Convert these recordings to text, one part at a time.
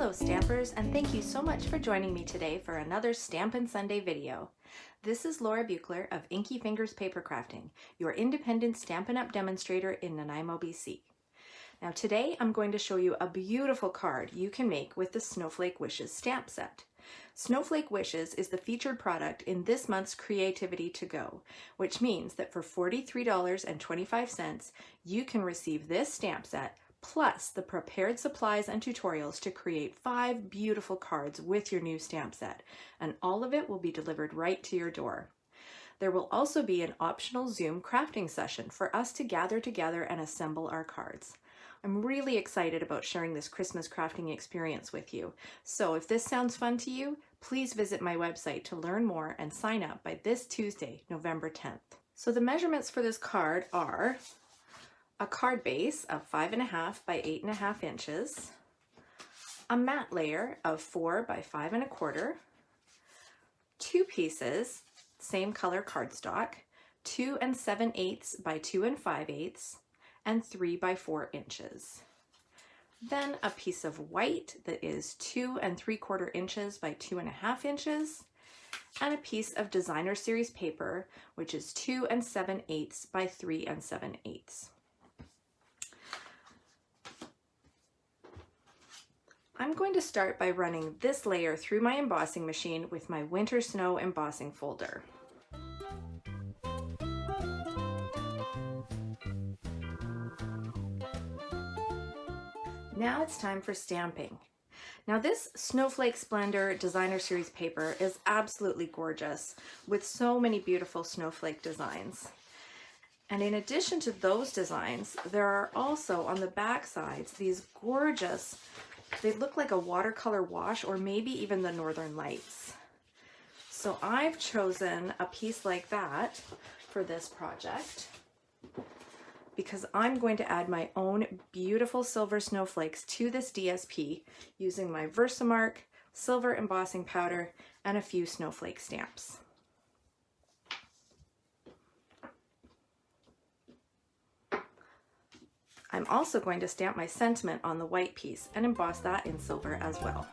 Hello Stampers, and thank you so much for joining me today for another Stampin' Sunday video. This is Laura Buechler of Inky Fingers Papercrafting, your independent Stampin' Up demonstrator in Nanaimo, BC. Now today I'm going to show you a beautiful card you can make with the Snowflake Wishes stamp set. Snowflake Wishes is the featured product in this month's Creativity to Go, which means that for $43.25 you can receive this stamp set plus the prepared supplies and tutorials to create 5 beautiful cards with your new stamp set, and all of it will be delivered right to your door. There will also be an optional Zoom crafting session for us to gather together and assemble our cards. I'm really excited about sharing this Christmas crafting experience with you, so if this sounds fun to you, please visit my website to learn more and sign up by this Tuesday, November 10th. So the measurements for this card are a card base of 5.5 by 8.5 inches, a mat layer of 4 by 5 1/4, 2 pieces, same color cardstock, 2 7/8 by 2 5/8, and 3 by 4 inches. Then a piece of white that is 2 3/4 inches by 2.5 inches, and a piece of designer series paper, which is 2 7/8 by 3 7/8. I'm going to start by running this layer through my embossing machine with my Winter Snow embossing folder. Now it's time for stamping. Now this Snowflake Splendor designer series paper is absolutely gorgeous with so many beautiful snowflake designs. And in addition to those designs, there are also on the back sides these gorgeous, they look like a watercolor wash or maybe even the Northern Lights. So I've chosen a piece like that for this project because I'm going to add my own beautiful silver snowflakes to this DSP using my Versamark silver embossing powder and a few snowflake stamps. I'm also going to stamp my sentiment on the white piece and emboss that in silver as well.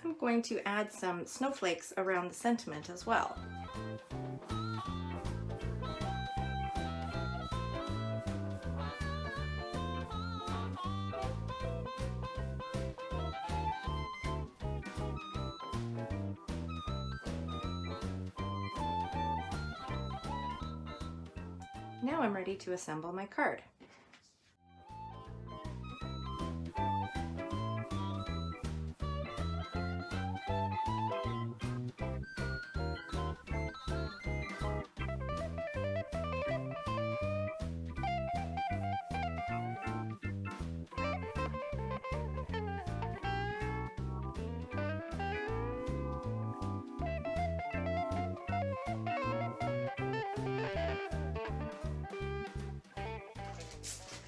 I'm going to add some snowflakes around the sentiment as well. Now I'm ready to assemble my card.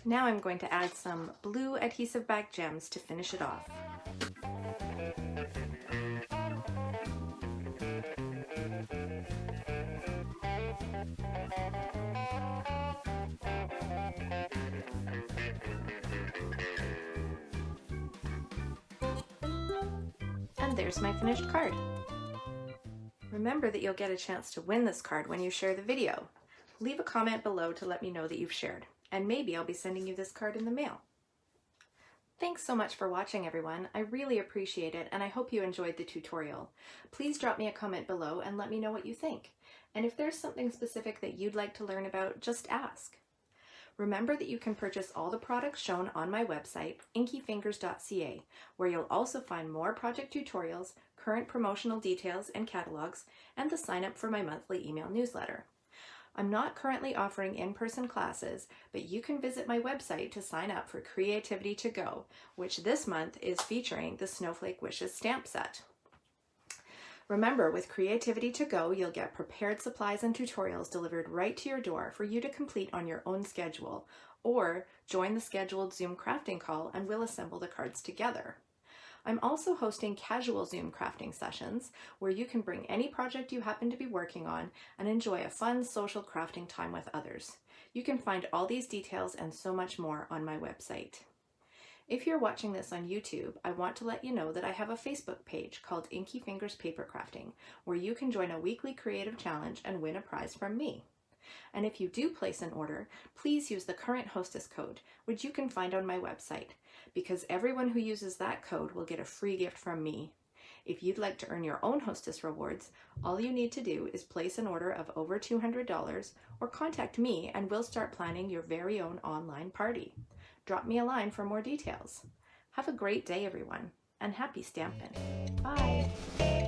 Now I'm going to add some blue adhesive-backed gems to finish it off. And there's my finished card. Remember that you'll get a chance to win this card when you share the video. Leave a comment below to let me know that you've shared, and maybe I'll be sending you this card in the mail. Thanks so much for watching, everyone. I really appreciate it, and I hope you enjoyed the tutorial. Please drop me a comment below and let me know what you think. And if there's something specific that you'd like to learn about, just ask. Remember that you can purchase all the products shown on my website, inkyfingers.ca, where you'll also find more project tutorials, current promotional details and catalogs, and the sign up for my monthly email newsletter. I'm not currently offering in-person classes, but you can visit my website to sign up for Creativity to Go, which this month is featuring the Snowflake Wishes stamp set. Remember, with Creativity to Go, you'll get prepared supplies and tutorials delivered right to your door for you to complete on your own schedule, or join the scheduled Zoom crafting call and we'll assemble the cards together. I'm also hosting casual Zoom crafting sessions where you can bring any project you happen to be working on and enjoy a fun social crafting time with others. You can find all these details and so much more on my website. If you're watching this on YouTube, I want to let you know that I have a Facebook page called Inky Fingers Papercrafting, where you can join a weekly creative challenge and win a prize from me. And if you do place an order, please use the current Hostess code, which you can find on my website, because everyone who uses that code will get a free gift from me. If you'd like to earn your own Hostess rewards, all you need to do is place an order of over $200 or contact me and we'll start planning your very own online party. Drop me a line for more details. Have a great day, everyone, and happy stampin'. Bye!